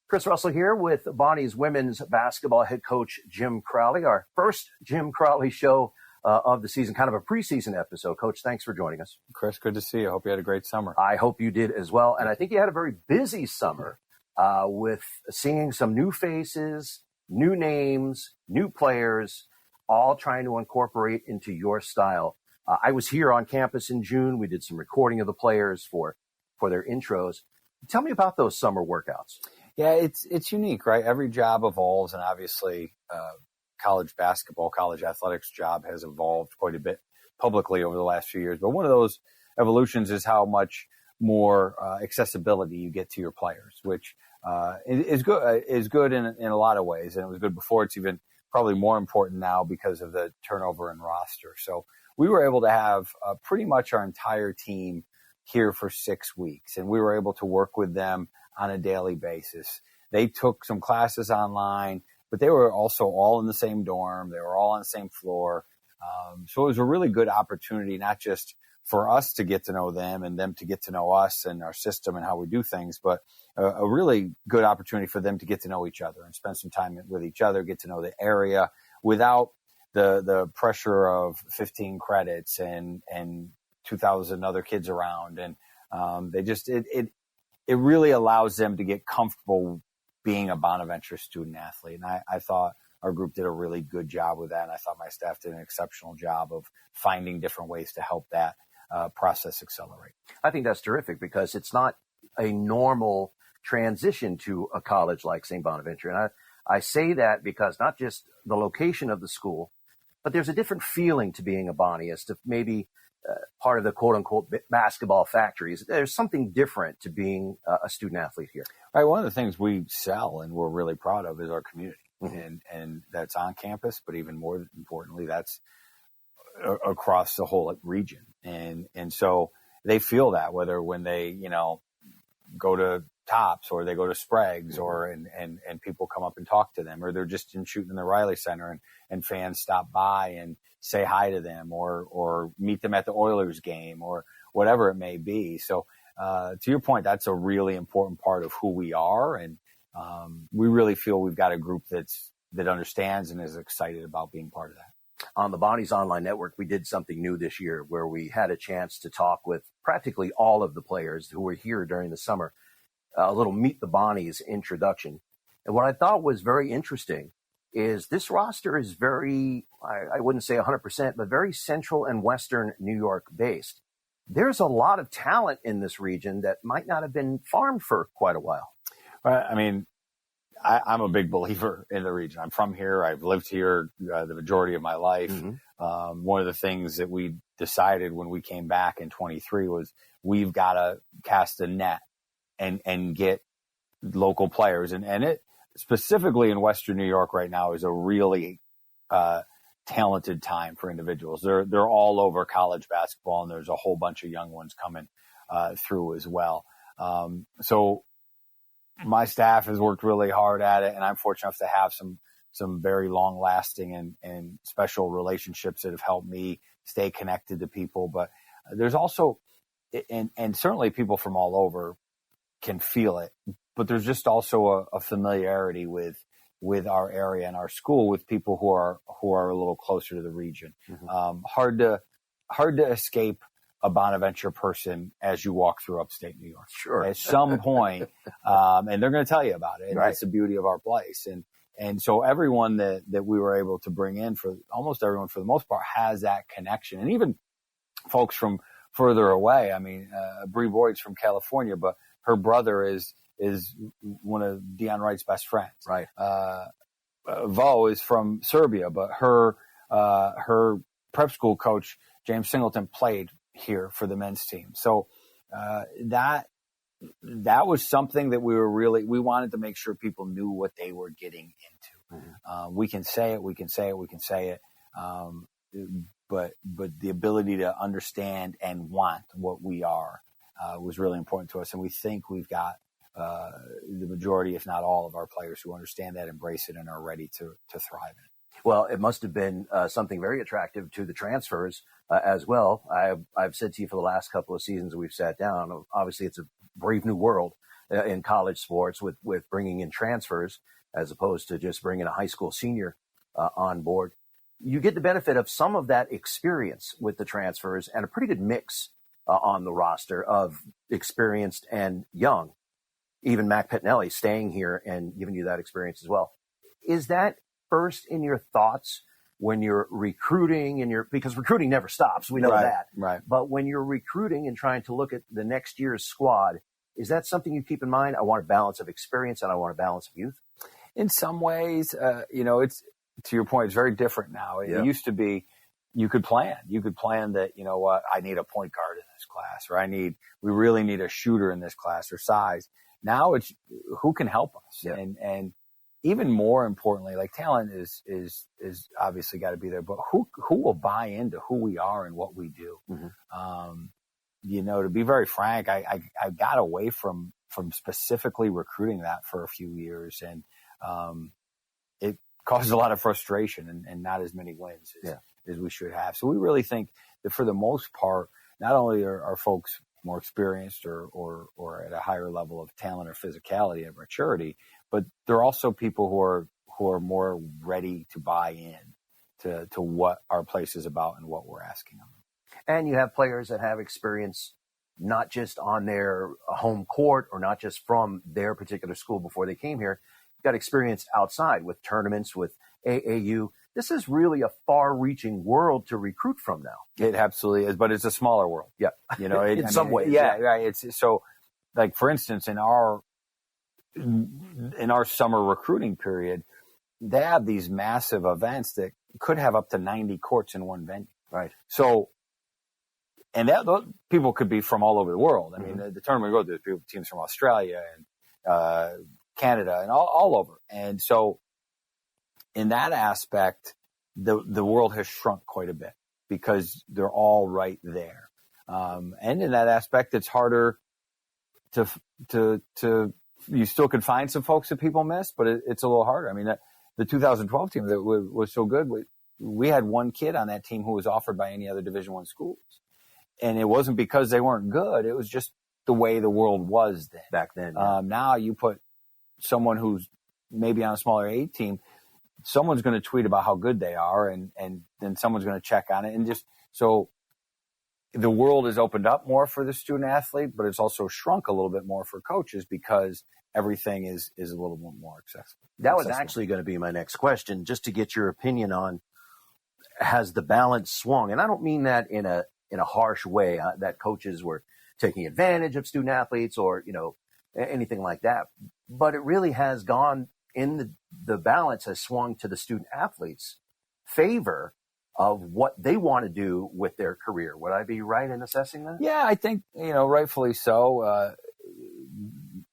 Chris Russell here with Bonnie's women's basketball head coach, Jim Crowley. Our first Jim Crowley show of the season, kind of a preseason episode. Coach, thanks for joining us. Chris, good to see you. I hope you had a great summer. I hope you did as well. And I think you had a very busy summer with seeing some new faces, new names, new players, all trying to incorporate into your style. I was here on campus in June. We did some recording of the players for their intros. Tell me about those summer workouts. Yeah, it's unique, right? Every job evolves, and obviously college basketball, college athletics job has evolved quite a bit publicly over the last few years. But one of those evolutions is how much more accessibility you get to your players, which is good in a lot of ways. And it was good before. It's even probably more important now because of the turnover in roster. So we were able to have pretty much our entire team here for 6 weeks, and we were able to work with them on a daily basis. They took some classes online, but they were also all in the same dorm. They were all on the same floor. So it was a really good opportunity, not just for us to get to know them and them to get to know us and our system and how we do things, but a really good opportunity for them to get to know each other and spend some time with each other, get to know the area without the pressure of 15 credits and 2,000 other kids around. And it really allows them to get comfortable being a Bonaventure student athlete. And I thought our group did a really good job with that. And I thought my staff did an exceptional job of finding different ways to help that process accelerate. I think that's terrific because it's not a normal transition to a college like St. Bonaventure. And I say that because not just the location of the school, but there's a different feeling to being a Bonnie as to maybe part of the quote-unquote basketball factories. There's something different to being a student athlete here. Right. One of the things we sell and we're really proud of is our community. Mm-hmm. And that's on campus, but even more importantly, that's across the whole region. And so they feel that whether when they, go to Tops or they go to Sprague's or and people come up and talk to them, or they're just shooting in the Reilly Center and fans stop by and say hi to them or meet them at the Oilers game or whatever it may be. So to your point, that's a really important part of who we are. And we really feel we've got a group that understands and is excited about being part of that. On the Bonnie's Online Network, we did something new this year where we had a chance to talk with practically all of the players who were here during the summer, a little Meet the Bonnies introduction. And what I thought was very interesting is this roster is very, I wouldn't say 100%, but very central and Western New York based. There's a lot of talent in this region that might not have been farmed for quite a while. I mean, I'm a big believer in the region. I'm from here. I've lived here the majority of my life. Mm-hmm. One of the things that we decided when we came back in 23 was we've got to cast a net and get local players. And it specifically in Western New York right now is a really talented time for individuals. They're all over college basketball, and there's a whole bunch of young ones coming through as well. So my staff has worked really hard at it, and I'm fortunate enough to have some very long lasting and special relationships that have helped me stay connected to people. But there's also, and certainly people from all over can feel it, but there's just also a familiarity with our area and our school with people who are a little closer to the region. Mm-hmm. Hard to escape a Bonaventure person as you walk through upstate New York. Sure. At some point, and they're going to tell you about it. And right. That's the beauty of our place. And so everyone that we were able to bring in, for almost everyone for the most part, has that connection. And even folks from further away. I mean, Bree Boyd's from California, but her brother is one of Deion Wright's best friends. Right. Vo is from Serbia, but her prep school coach, James Singleton, played here for the men's team. So that was something that we wanted to make sure people knew what they were getting into. Mm-hmm. We can say it. But the ability to understand and want what we are was really important to us. And we think we've got the majority, if not all, of our players who understand that, embrace it, and are ready to thrive in it. Well, it must have been something very attractive to the transfers as well. I've said to you for the last couple of seasons we've sat down, obviously it's a brave new world in college sports with bringing in transfers as opposed to just bringing a high school senior on board. You get the benefit of some of that experience with the transfers and a pretty good mix on the roster of experienced and young. Even Mac Pettinelli staying here and giving you that experience as well. Is that first in your thoughts when you're recruiting because recruiting never stops. We know that. Right. But when you're recruiting and trying to look at the next year's squad, is that something you keep in mind? I want a balance of experience and I want a balance of youth. In some ways, it's, to your point, it's very different now. It used to be you could plan that, you know what, I need a point guard in this class, or we really need a shooter in this class or size. Now it's who can help us. Yeah. And even more importantly, like talent is obviously got to be there, but who will buy into who we are and what we do? Mm-hmm. To be very frank, I got away from specifically recruiting that for a few years, and it caused a lot of frustration and not as many wins as we should have. So we really think that for the most part, not only are folks more experienced or at a higher level of talent or physicality and maturity, but they're also people who are more ready to buy in to what our place is about and what we're asking them. And you have players that have experience not just on their home court or not just from their particular school before they came here. You've got experience outside with tournaments, with AAU. This is really a far-reaching world to recruit from now. It absolutely is, but it's a smaller world. Yeah, in some ways. Yeah, right. It's so, like for instance, in our summer recruiting period, they have these massive events that could have up to 90 courts in one venue. Right. So, and those people could be from all over the world. I mean, the tournament we go to, there's teams from Australia and Canada and all over. And so, in that aspect, the world has shrunk quite a bit because they're all right there. And in that aspect, it's harder to you still could find some folks that people miss, but it's a little harder. I mean, the 2012 team that was so good, we had one kid on that team who was offered by any other Division I schools. And it wasn't because they weren't good. It was just the way the world was then. Back then. Yeah. Now you put someone who's maybe on a smaller A team, someone's going to tweet about how good they are, and then someone's going to check on it. And just so the world has opened up more for the student athlete, but it's also shrunk a little bit more for coaches because everything is a little bit more accessible. That was actually going to be my next question, just to get your opinion on, has the balance swung? And I don't mean that in a harsh way, that coaches were taking advantage of student athletes or, anything like that. But it really has gone in the balance has swung to the student athletes' favor of what they want to do with their career. Would I be right in assessing that? Yeah, I think, rightfully so.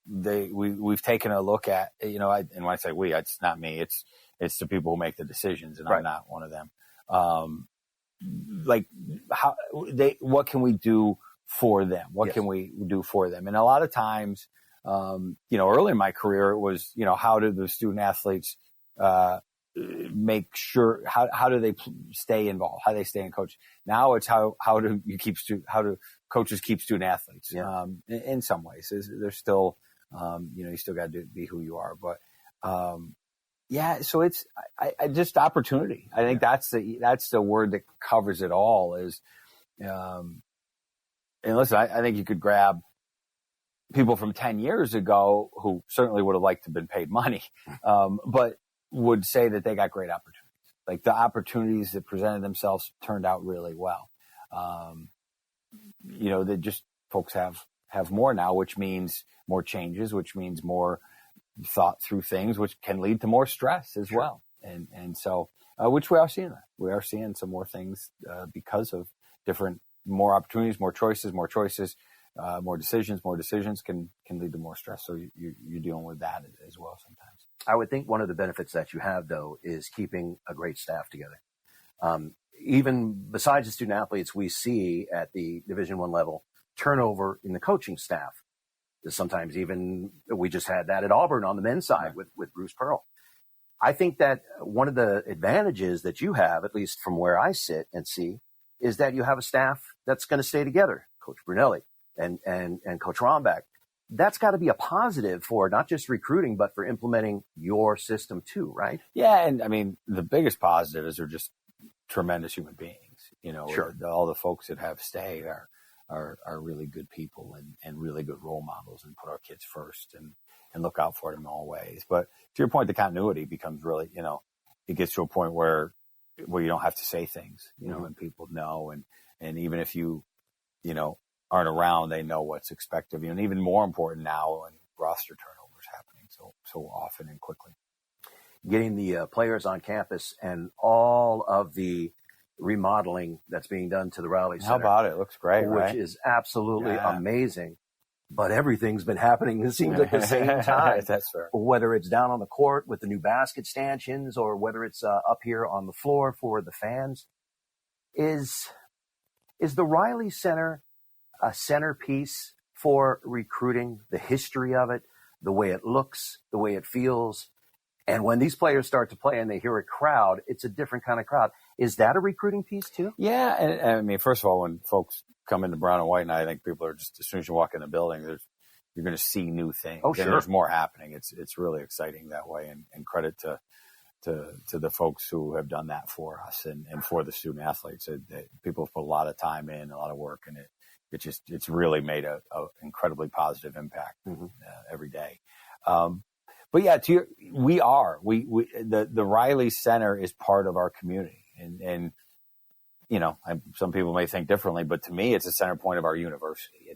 We've taken a look at, and when I say we, it's not me, it's the people who make the decisions, and I'm not one of them. What can we do for them? What can we do for them? And a lot of times, early in my career, it was, how do the student athletes make sure, how do they stay involved? How do they stay in coach? Now it's how do coaches keep student athletes? Yeah. In some ways, there's still, you still got to be who you are, but, so it's just opportunity. I think that's the word that covers it all is, and listen, I think you could grab people from 10 years ago who certainly would have liked to have been paid money, but would say that they got great opportunities. Like the opportunities that presented themselves turned out really well. That just folks have more now, which means more changes, which means more thought through things, which can lead to more stress as well. And so, which we are seeing that. We are seeing some more things because of more opportunities, more choices, more decisions can lead to more stress. So you're dealing with that as well sometimes. I would think one of the benefits that you have, though, is keeping a great staff together. Even besides the student athletes we see at the Division I level, turnover in the coaching staff. Sometimes even we just had that at Auburn on the men's side with Bruce Pearl. I think that one of the advantages that you have, at least from where I sit and see, is that you have a staff that's going to stay together. Coach Brunelli and Coach Rombach, that's got to be a positive for not just recruiting, but for implementing your system too, right? Yeah. And I mean, the biggest positive is they're just tremendous human beings. Sure. All the folks that have stayed are really good people and really good role models, and put our kids first and look out for them in all ways. But to your point, the continuity becomes really, it gets to a point where you don't have to say things, and people know. And even if you aren't around, they know what's expected of you. And even more important now when roster turnover is happening so often and quickly. Getting the players on campus and all of the remodeling that's being done to the Reilly Center. How about it? It looks great, which right? is absolutely amazing. But everything's been happening, it seems, at the same time. That's fair. Whether it's down on the court with the new basket stanchions, or whether it's up here on the floor for the fans. Is the Reilly Center a centerpiece for recruiting, the history of it, the way it looks, the way it feels? And when these players start to play and they hear a crowd, it's a different kind of crowd. Is that a recruiting piece too? Yeah. And I mean, first of all, when folks come into brown and white, and I think people are just, as soon as you walk in the building, you're going to see new things. Oh, sure. And there's more happening. It's really exciting that way. And credit to the folks who have done that for us and for the student athletes. People have put a lot of time in, a lot of work, and it's really made a incredibly positive impact every day. But yeah, the Reilly Center is part of our community, and some people may think differently, but to me, it's a center point of our university.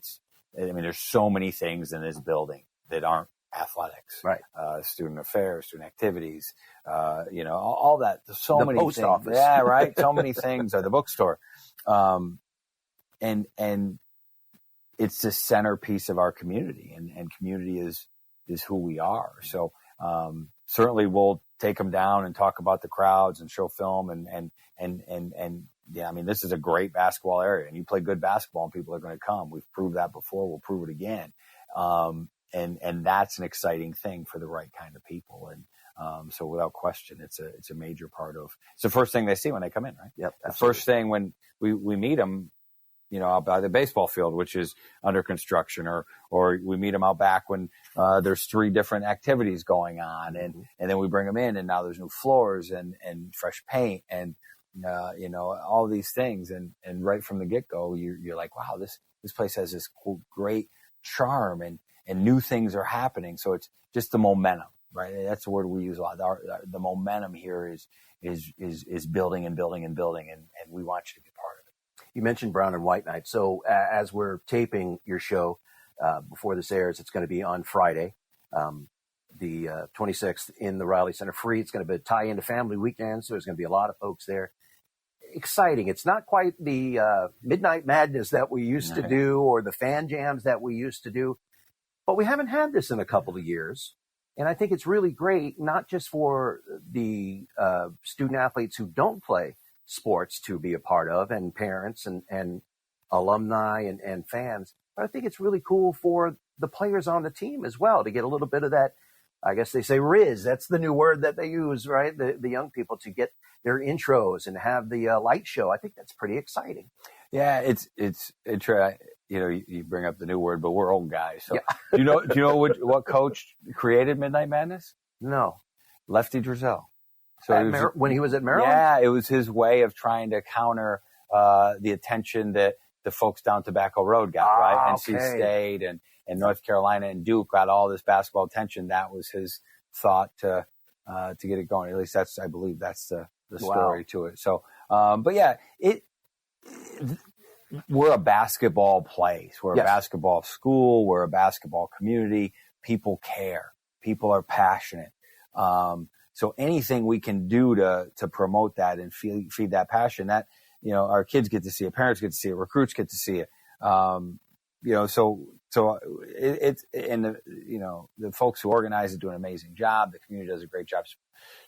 There's so many things in this building that aren't athletics, right? Student affairs, student activities, all that. There's so many post things. Office. Yeah, right. So many things, or the bookstore, and it's the centerpiece of our community, and community is who we are. So certainly we'll take them down and talk about the crowds and show film and yeah, I mean, this is a great basketball area, and you play good basketball and people are going to come. We've proved that before. We'll prove it again. And that's an exciting thing for the right kind of people. And so without question, it's a major part of, it's the first thing they see when they come in, right? Yep. The first thing when we meet them, out by the baseball field, which is under construction, or we meet them out back when there's 3 different activities going on, and then we bring them in, and now there's new floors and fresh paint and all these things, and right from the get-go, you're like, wow, this place has this great charm, and new things are happening. So it's just the momentum, right? That's the word we use a lot. The momentum here is building and building and building, and we want you to be part of it. You mentioned brown and white night. So as we're taping your show before this airs, it's going to be on Friday, the 26th in the Reilly Center, free. It's going to tie into family weekend, so there's going to be a lot of folks there. Exciting. It's not quite the Midnight Madness that we used to do, or the fan jams that we used to do, but we haven't had this in a couple of years. And I think it's really great, not just for the student athletes who don't play sports to be a part of, and parents and alumni and fans, but I think it's really cool for the players on the team as well to get a little bit of that. I guess they say Riz. That's the new word that they use, right? The young people, to get their intros and have the light show. I think that's pretty exciting. Yeah, it's you bring up the new word, but we're old guys. So do you know what coach created Midnight Madness? No. Lefty Drizel. So when he was at Maryland? Yeah, it was his way of trying to counter the attention that the folks down Tobacco Road got, right? NC State and North Carolina and Duke got all this basketball attention. That was his thought to get it going. At least I believe that's the story to it. So, but yeah, we're a basketball place. We're a basketball school. We're a basketball community. People care. People are passionate. So anything we can do to promote that and feed that passion, that, our kids get to see it, parents get to see it, recruits get to see it. So it's, and the folks who organize it do an amazing job. The community does a great job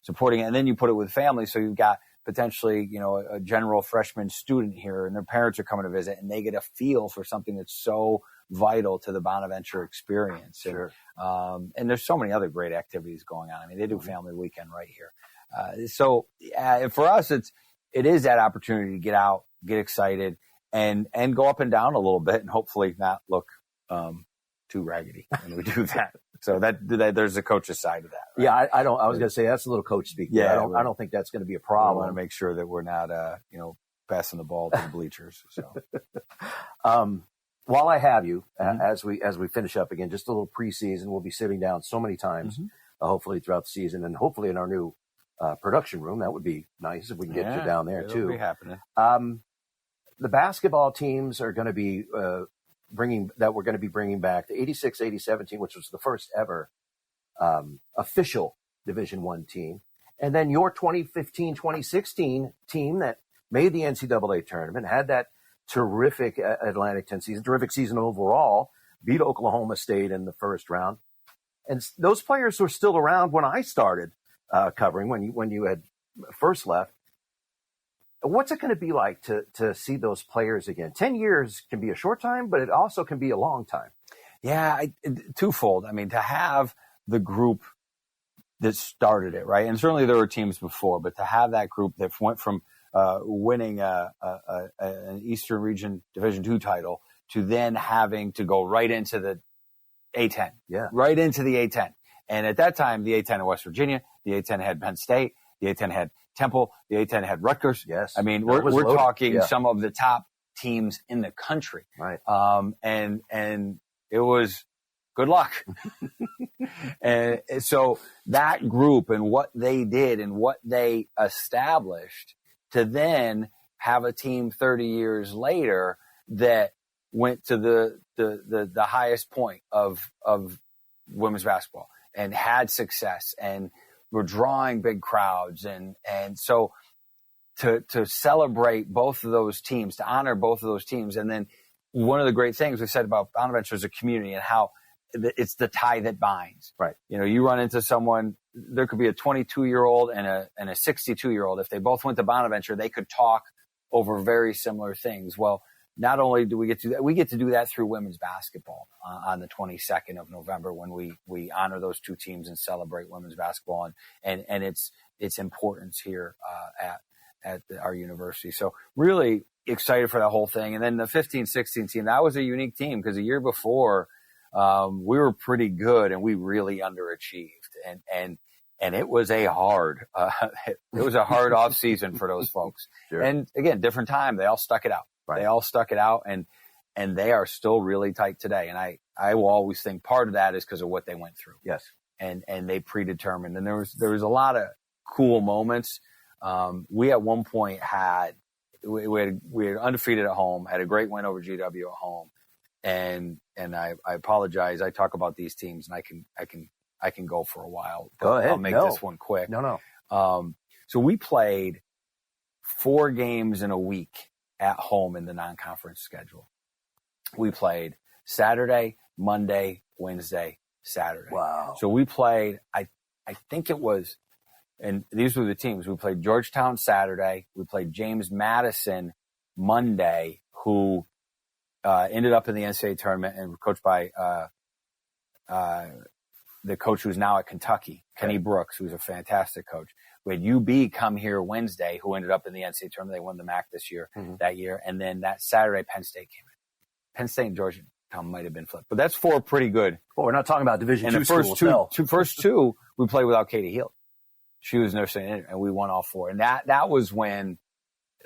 supporting it. And then you put it with families. So you've got potentially, a general freshman student here, and their parents are coming to visit, and they get a feel for something that's so vital to the Bonaventure experience. Sure. And there's so many other great activities going on. I mean, they do family weekend right here. So for us, it is that opportunity to get out, get excited, and go up and down a little bit, and hopefully not look too raggedy when we do that. So that there's a coach's side of that. Right? Yeah, I don't. I was going to say that's a little coach speak. Yeah, I don't think that's going to be a I problem. want to make sure that we're not, passing the ball to the bleachers. So, while I have you, as we finish up again, just a little preseason. We'll be sitting down so many times, hopefully throughout the season, and hopefully in our new production room. That would be nice if we can get you down there too. It'll be happening. The basketball teams are going to be bringing back the 86-87 team, which was the first ever official Division I team. And then your 2015-2016 team that made the NCAA tournament, had that terrific Atlantic 10 season, terrific season overall, beat Oklahoma State in the first round. And those players were still around when I started covering, when you had first left. What's it going to be like to see those players again? 10 years can be a short time, but it also can be a long time. Yeah, twofold. I mean, to have the group that started it, right? And certainly there were teams before, but to have that group that went from winning an Eastern Region Division II title to then having to go right into the A-10. Yeah. Right into the A-10. And at that time, the A-10 in West Virginia, the A-10 had Penn State, the A-10 had Temple, the A-10 had Rutgers. Yes. I mean, we're talking some of the top teams in the country. Right. And it was good luck. And so that group and what they did and what they established to then have a team 30 years later that went to the highest point of women's basketball and had success and were drawing big crowds. And so to celebrate both of those teams, to honor both of those teams. And then one of the great things we said about Bonaventure as a community and how it's the tie that binds. Right. You run into someone, there could be a 22-year-old and a 62-year-old. If they both went to Bonaventure, they could talk over very similar things. Well, not only do we get to do that, we get to do that through women's basketball on the 22nd of November when we honor those two teams and celebrate women's basketball and its importance here at our university. So really excited for that whole thing. And then the 15-16 team, that was a unique team because the year before we were pretty good and we really underachieved. And it was a hard off season for those folks. Sure. And again, different time. They all stuck it out. Right. They all stuck it out and they are still really tight today. And I will always think part of that is because of what they went through. Yes. And they predetermined. And there was a lot of cool moments. We at one point we had undefeated at home, had a great win over GW at home. And I apologize. I talk about these teams and I can go for a while. Go ahead. I'll make this one quick. No. So we played 4 games in a week at home in the non-conference schedule. We played Saturday, Monday, Wednesday, Saturday. Wow. So we played, I think it was, and these were the teams. We played Georgetown Saturday. We played James Madison Monday, who ended up in the NCAA tournament and coached by the coach who's now at Kentucky, Kenny Brooks, who's a fantastic coach. We had UB come here Wednesday, who ended up in the NCAA tournament. They won the MAC that year. And then that Saturday, Penn State came in. Penn State and Georgetown might have been flipped. But that's 4 pretty good. Well, we're not talking about Division II schools. The first two, we played without Katie Healy. She was nursing in, and we won all 4. And that was when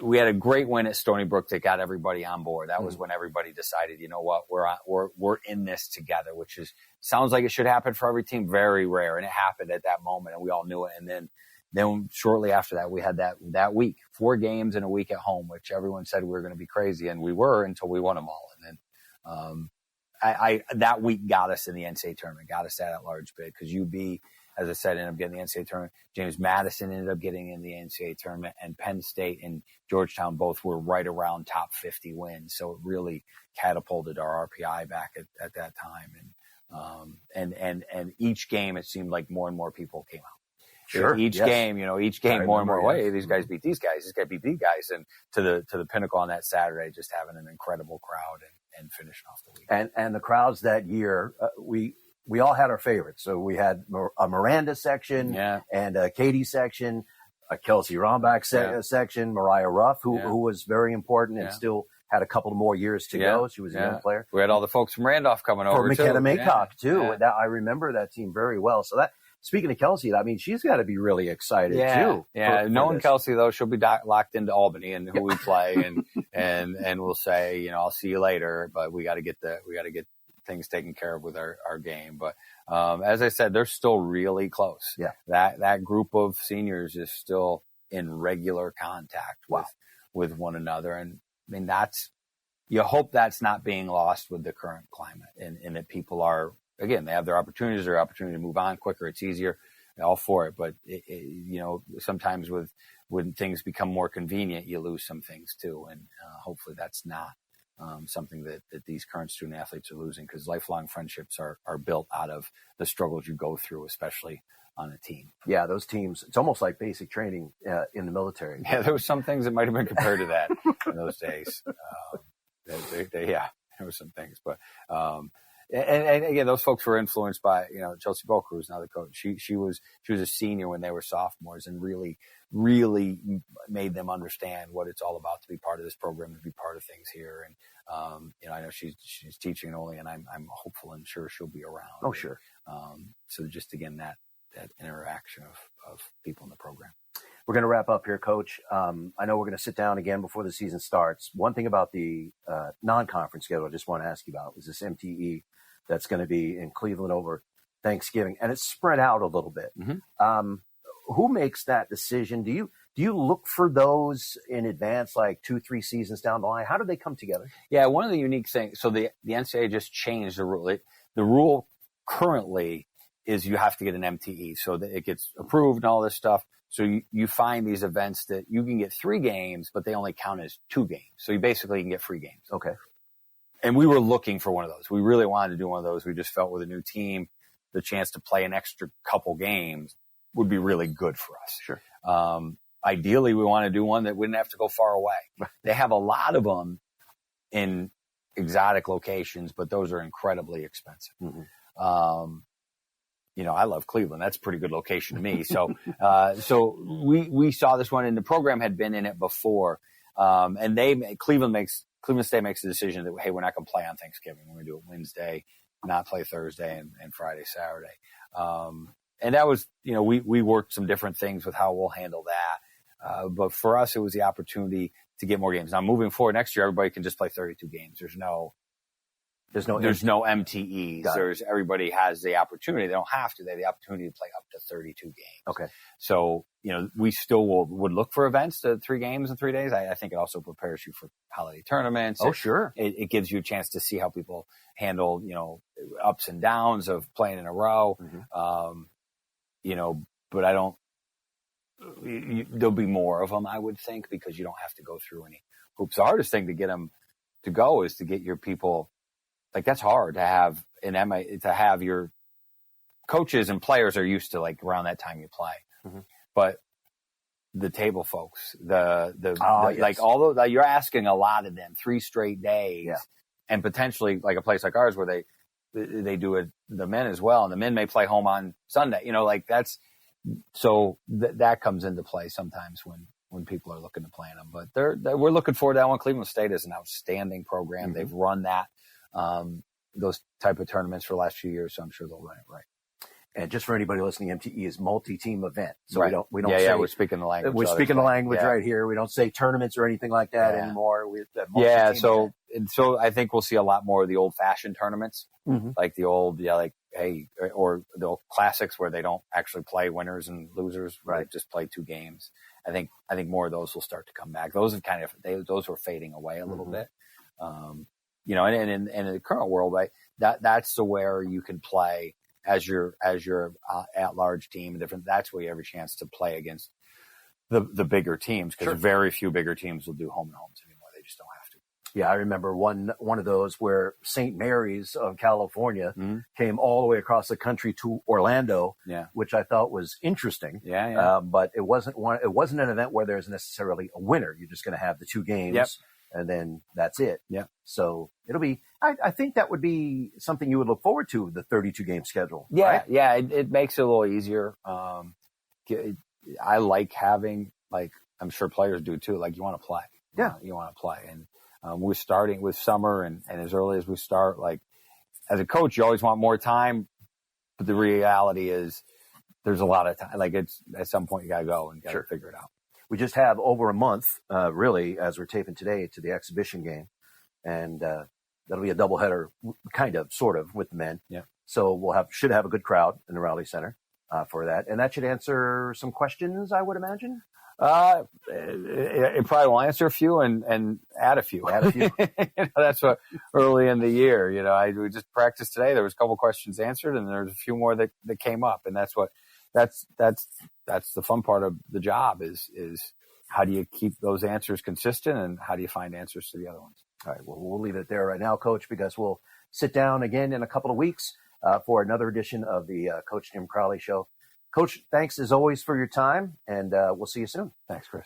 we had a great win at Stony Brook that got everybody on board. That was when everybody decided, you know what, we're in this together, which sounds like it should happen for every team. Very rare. And it happened at that moment, and we all knew it. And then shortly after that, we had that week, 4 games in a week at home, which everyone said we were going to be crazy. And we were until we won them all. And then that week got us in the NCAA tournament, got us that at-large bid because UB, as I said, ended up getting the NCAA tournament. James Madison ended up getting in the NCAA tournament, and Penn State and Georgetown both were right around top 50 wins. So it really catapulted our RPI back at that time. And each game, it seemed like more and more people came out. Sure. Each game, more and more. Hey, these guys beat these guys. These guys beat these guys, and to the pinnacle on that Saturday, just having an incredible crowd and finishing off the week. And the crowds that year, we all had our favorites. So we had a Miranda section and a Katie section, a Kelsey Rombach section, Mariah Ruff, who was very important and still had a couple more years to go. She was a young player. We had all the folks from Randolph coming over. McKenna Maycock, too. Yeah. That, I remember that team very well. So speaking of Kelsey, I mean, she's got to be really excited, too. Yeah, knowing Kelsey, though, she'll be locked into Albany and who we play, and we'll say, I'll see you later, but we got to get things taken care of with our game. But as I said, they're still really close. Yeah. That group of seniors is still in regular contact with one another. And I mean, you hope that's not being lost with the current climate, and that people are, again, they have their opportunities, their opportunity to move on quicker. It's easier, all for it. But sometimes when things become more convenient, you lose some things too. And hopefully that's not something that these current student athletes are losing, because lifelong friendships are built out of the struggles you go through, especially on a team. Yeah, those teams, it's almost like basic training in the military. Yeah, there were some things that might have been compared to that in those days. There were some things. But, and again, those folks were influenced by, Chelsea Boker, who's now the coach. She was a senior when they were sophomores, and really, really made them understand what it's all about to be part of this program, to be part of things here. And, I know she's teaching only, and I'm hopeful and sure she'll be around. Oh, sure. So just, again, that interaction of people in the program. We're going to wrap up here, Coach. I know we're going to sit down again before the season starts. One thing about the non-conference schedule I just want to ask you about is this MTE that's going to be in Cleveland over Thanksgiving, and it's spread out a little bit. Mm-hmm. Who makes that decision? Do you look for those in advance, like 2-3 seasons down the line? How do they come together? Yeah, one of the unique things, so the NCAA just changed the rule. The rule currently is you have to get an MTE so that it gets approved and all this stuff. So you find these events that you can get 3 games, but they only count as 2 games. So you basically can get free games. Okay. And we were looking for one of those. We really wanted to do one of those. We just felt with a new team, the chance to play an extra couple games would be really good for us. Sure. Ideally, we want to do one that wouldn't have to go far away. They have a lot of them in exotic locations, but those are incredibly expensive. Mm-hmm. I love Cleveland. That's a pretty good location to me. So, we saw this one, and the program had been in it before. And Cleveland State makes the decision that, hey, we're not going to play on Thanksgiving. We're going to do it Wednesday, not play Thursday and Friday, Saturday. And that was, we worked some different things with how we'll handle that. But for us, it was the opportunity to get more games. Now, moving forward next year, everybody can just play 32 games. There's no MTEs. Everybody has the opportunity. They don't have to. They have the opportunity to play up to 32 games. Okay. So, we still would look for events to 3 games in 3 days. I think it also prepares you for holiday tournaments. Oh, sure. It gives you a chance to see how people handle, ups and downs of playing in a row. Mm-hmm. But I don't, there'll be more of them, I would think, because you don't have to go through any hoops. The hardest thing to get them to go is to get your people. Like, that's hard to have to have your coaches and players are used to, like, around that time you play. Mm-hmm. But the table folks, like, although you're asking a lot of them, 3 straight days, and potentially like a place like ours where they do it, the men as well, and the men may play home on Sunday, that comes into play sometimes when people are looking to plan them. But we're looking forward to that one. Cleveland State is an outstanding program. Mm-hmm. They've run that. Those type of tournaments for the last few years, so I'm sure they'll run it right. And just for anybody listening, MTE is multi-team event. So right. we don't say we're speaking the language. We're speaking the language right here. We don't say tournaments or anything like that anymore. So I think we'll see a lot more of the old-fashioned tournaments, mm-hmm. like the old, or the old classics where they don't actually play winners and losers, right? Just play 2 games. I think more of those will start to come back. Those have those were fading away a little mm-hmm. bit. And in the current world, right, that's where you can play as your at-large team. That's where you have a chance to play against the bigger teams, because very few bigger teams will do home and homes anymore. They just don't have to. Yeah, I remember one of those where St. Mary's of California mm-hmm. came all the way across the country to Orlando, which I thought was interesting. But it wasn't an event where there's necessarily a winner. You're just going to have the 2 games. Yep. And then that's it. Yeah. So it'll be, I think that would be something you would look forward to, the 32 game schedule. Yeah. Right? Yeah. It makes it a little easier. I like having, like, I'm sure players do too. Like, you want to play. You want to play. And We're starting with summer, and as early as we start, like as a coach, you always want more time, but the reality is there's a lot of time. Like it's at some point you got to go and got to figure it out. We just have over a month, really, as we're taping today, to the exhibition game. And that'll be a doubleheader, kind of, sort of, with the men. Yeah. So should have a good crowd in the Reilly Center for that. And that should answer some questions, I would imagine. It probably will answer a few and add a few. Add a few. That's what early in the year, we just practiced today. There was a couple questions answered, and there's a few more that came up. And that's the fun part of the job is how do you keep those answers consistent, and how do you find answers to the other ones? All right. Well, we'll leave it there right now, Coach, because we'll sit down again in a couple of weeks for another edition of the Coach Jim Crowley Show. Coach, thanks as always for your time, and we'll see you soon. Thanks, Chris.